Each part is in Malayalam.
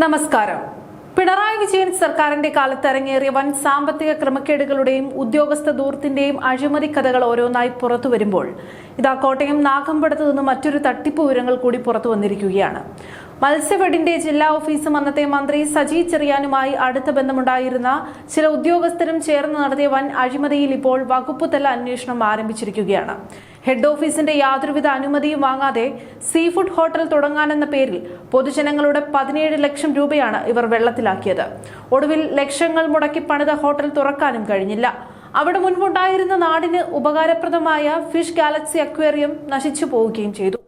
നമസ്കാരം. പിണറായി വിജയൻ സർക്കാരിന്റെ കാലത്ത് അരങ്ങേറിയ വൻ സാമ്പത്തിക ക്രമക്കേടുകളുടെയും ഉദ്യോഗസ്ഥ ദൂർത്തിന്റെയും അഴിമതി കഥകൾ ഓരോന്നായി പുറത്തു വരുമ്പോൾ ഇതാ കോട്ടയം നാഗമ്പടത്ത് നിന്ന് മറ്റൊരു തട്ടിപ്പ് വിവരങ്ങൾ കൂടി പുറത്തു വന്നിരിക്കുകയാണ്. മത്സ്യഫെഡിന്റെ ജില്ലാ ഓഫീസും അന്നത്തെ മന്ത്രി സജി ചെറിയാനുമായി അടുത്ത ബന്ധമുണ്ടായിരുന്ന ചില ഉദ്യോഗസ്ഥരും ചേർന്ന് നടത്തിയ വൻ അഴിമതിയിൽ ഇപ്പോൾ വകുപ്പുതല അന്വേഷണം ആരംഭിച്ചിരിക്കുകയാണ്. ഹെഡ് ഓഫീസിന്റെ യാതൊരുവിധ അനുമതിയും വാങ്ങാതെ സീ ഫുഡ് ഹോട്ടൽ തുടങ്ങാനെന്ന പേരിൽ പൊതുജനങ്ങളുടെ 17 ലക്ഷം രൂപയാണ് ഇവർ വെള്ളത്തിലാക്കിയത്. ഒടുവിൽ ലക്ഷങ്ങൾ മുടക്കി പണിത ഹോട്ടൽ തുറക്കാനും കഴിഞ്ഞില്ല. അവിടെ മുൻപുണ്ടായിരുന്ന നാടിന് ഉപകാരപ്രദമായ ഫിഷ് ഗാലക്സി അക്വേറിയം നശിച്ചു പോവുകയും ചെയ്തു.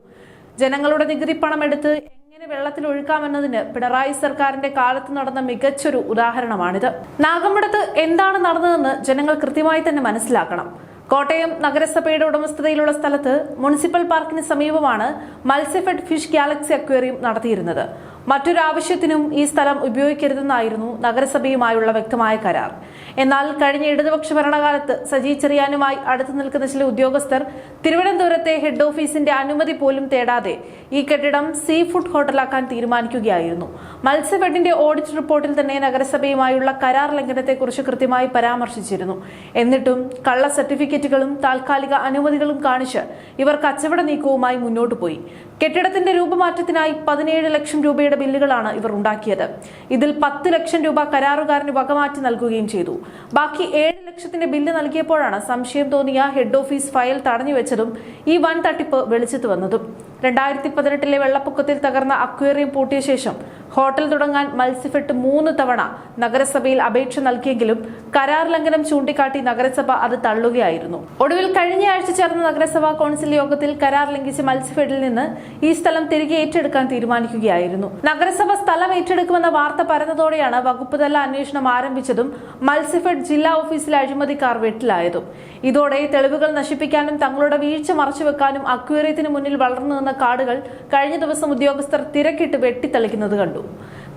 ജനങ്ങളുടെ നികുതി പണം എടുത്ത് എങ്ങനെ വെള്ളത്തിൽ ഒഴുക്കാമെന്നതിന് പിണറായി സർക്കാരിന്റെ കാലത്ത് നടന്ന മികച്ചൊരു ഉദാഹരണമാണിത്. നാഗമ്പടത്ത് എന്താണ് നടന്നതെന്ന് ജനങ്ങൾ കൃത്യമായി തന്നെ മനസ്സിലാക്കണം. കോട്ടയം നഗരസഭയുടെ ഉടമസ്ഥതയിലുള്ള സ്ഥലത്ത് മുനിസിപ്പൽ പാർക്കിന് സമീപമാണ് മത്സ്യഫെഡ് ഫിഷ് ഗാലക്സി അക്വേറിയം നടത്തിയിരുന്നത്. മറ്റൊരാവശ്യത്തിനും ഈ സ്ഥലം ഉപയോഗിക്കരുതെന്നായിരുന്നു നഗരസഭയുമായുള്ള വ്യക്തമായ കരാർ. എന്നാൽ കഴിഞ്ഞ ഇടതുപക്ഷ ഭരണകാലത്ത് സജി ചെറിയാനുമായി അടുത്തു നിൽക്കുന്ന ചില ഉദ്യോഗസ്ഥർ തിരുവനന്തപുരത്തെ ഹെഡ് ഓഫീസിന്റെ അനുമതി പോലും തേടാതെ ഈ കെട്ടിടം സീ ഫുഡ് ഹോട്ടലാക്കാൻ തീരുമാനിക്കുകയായിരുന്നു. മത്സ്യഫെഡിന്റെ ഓഡിറ്റ് റിപ്പോർട്ടിൽ തന്നെ നഗരസഭയുമായുള്ള കരാർ ലംഘനത്തെക്കുറിച്ച് കൃത്യമായി പരാമർശിച്ചിരുന്നു. എന്നിട്ടും കള്ള സർട്ടിഫിക്കറ്റുകളും താൽക്കാലിക അനുമതികളും കാണിച്ച് ഇവർ കച്ചവട നീക്കവുമായി മുന്നോട്ടു പോയി. കെട്ടിടത്തിന്റെ രൂപമാറ്റത്തിനായി 17 ലക്ഷം രൂപയുടെ ബില്ലുകളാണ് ഇവർ ഉണ്ടാക്കിയത്. ഇതിൽ 10 ലക്ഷം രൂപ കരാറുകാരന് വകമാറ്റി നൽകുകയും ചെയ്തു. ബാക്കി 7 ലക്ഷത്തിന്റെ ബില്ല് നൽകിയപ്പോഴാണ് സംശയം തോന്നിയ ഹെഡ് ഓഫീസ് ഫയൽ തടഞ്ഞു വെച്ചതും ഈ വൻ തട്ടിപ്പ് വെളിച്ചത്ത് വന്നതും. 2018 വെള്ളപ്പൊക്കത്തിൽ തകർന്ന അക്വേറിയം പൂട്ടിയ ശേഷം ഹോട്ടൽ തുടങ്ങാൻ മത്സ്യഫെഡ് 3 തവണ നഗരസഭയിൽ അപേക്ഷ നൽകിയെങ്കിലും കരാർ ലംഘനം ചൂണ്ടിക്കാട്ടി നഗരസഭ അത് തള്ളുകയായിരുന്നു. ഒടുവിൽ കഴിഞ്ഞയാഴ്ച ചേർന്ന നഗരസഭാ കൌൺസിൽ യോഗത്തിൽ കരാർ ലംഘിച്ച മത്സ്യഫെഡിൽ നിന്ന് ഈ സ്ഥലം തിരികെ ഏറ്റെടുക്കാൻ തീരുമാനിക്കുകയായിരുന്നു. നഗരസഭ സ്ഥലം ഏറ്റെടുക്കുമെന്ന വാർത്ത പരന്നതോടെയാണ് വകുപ്പുതല അന്വേഷണം ആരംഭിച്ചതും മത്സ്യഫെഡ് ജില്ലാ ഓഫീസിലെ അഴിമതിക്കാർ വെട്ടിലായതും. ഇതോടെ തെളിവുകൾ നശിപ്പിക്കാനും തങ്ങളുടെ വീഴ്ച മറച്ചുവെക്കാനും അക്വേറിയത്തിന് മുന്നിൽ വളർന്നു നിന്ന കാടുകൾ കഴിഞ്ഞ ദിവസം ഉദ്യോഗസ്ഥർ തിരക്കിട്ട് വെട്ടിത്തെളിക്കുന്നത് കണ്ടു.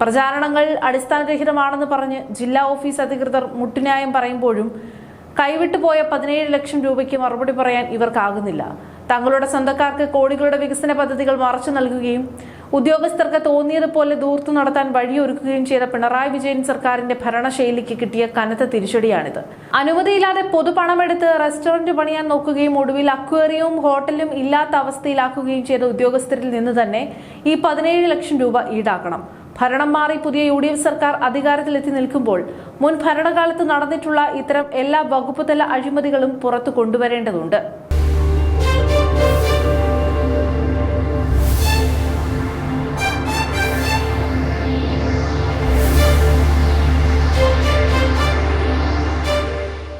പ്രചാരണങ്ങൾ അടിസ്ഥാനരഹിതമാണെന്ന് പറഞ്ഞ് ജില്ലാ ഓഫീസ് അധികൃതർ മുട്ടുന്യായം പറയുമ്പോഴും കൈവിട്ടുപോയ 17 ലക്ഷം രൂപയ്ക്ക് മറുപടി പറയാൻ ഇവർക്കാകുന്നില്ല. തങ്ങളുടെ സ്വന്തക്കാർക്ക് കോടികളുടെ വികസന പദ്ധതികൾ മറച്ചു നൽകുകയും ഉദ്യോഗസ്ഥർക്ക് തോന്നിയതുപോലെ ദൂർത്തു നടത്താൻ വഴിയൊരുക്കുകയും ചെയ്ത പിണറായി വിജയൻ സർക്കാരിന്റെ ഭരണശൈലിക്ക് കിട്ടിയ കനത്ത തിരിച്ചടിയാണിത്. അനുമതിയില്ലാതെ പൊതുപണമെടുത്ത് റെസ്റ്റോറന്റ് പണിയാൻ നോക്കുകയും ഒടുവിൽ അക്വേറിയവും ഹോട്ടലും ഇല്ലാത്ത അവസ്ഥയിലാക്കുകയും ചെയ്ത ഉദ്യോഗസ്ഥരിൽ നിന്ന് തന്നെ ഈ 17 ലക്ഷം രൂപ ഈടാക്കണം. ഭരണം മാറി പുതിയ UDF സർക്കാർ അധികാരത്തിലെത്തി നിൽക്കുമ്പോൾ മുൻ ഭരണകാലത്ത് നടന്നിട്ടുള്ള ഇത്തരം എല്ലാ വകുപ്പുതല അഴിമതികളും പുറത്തു കൊണ്ടുവരേണ്ടതുണ്ട്.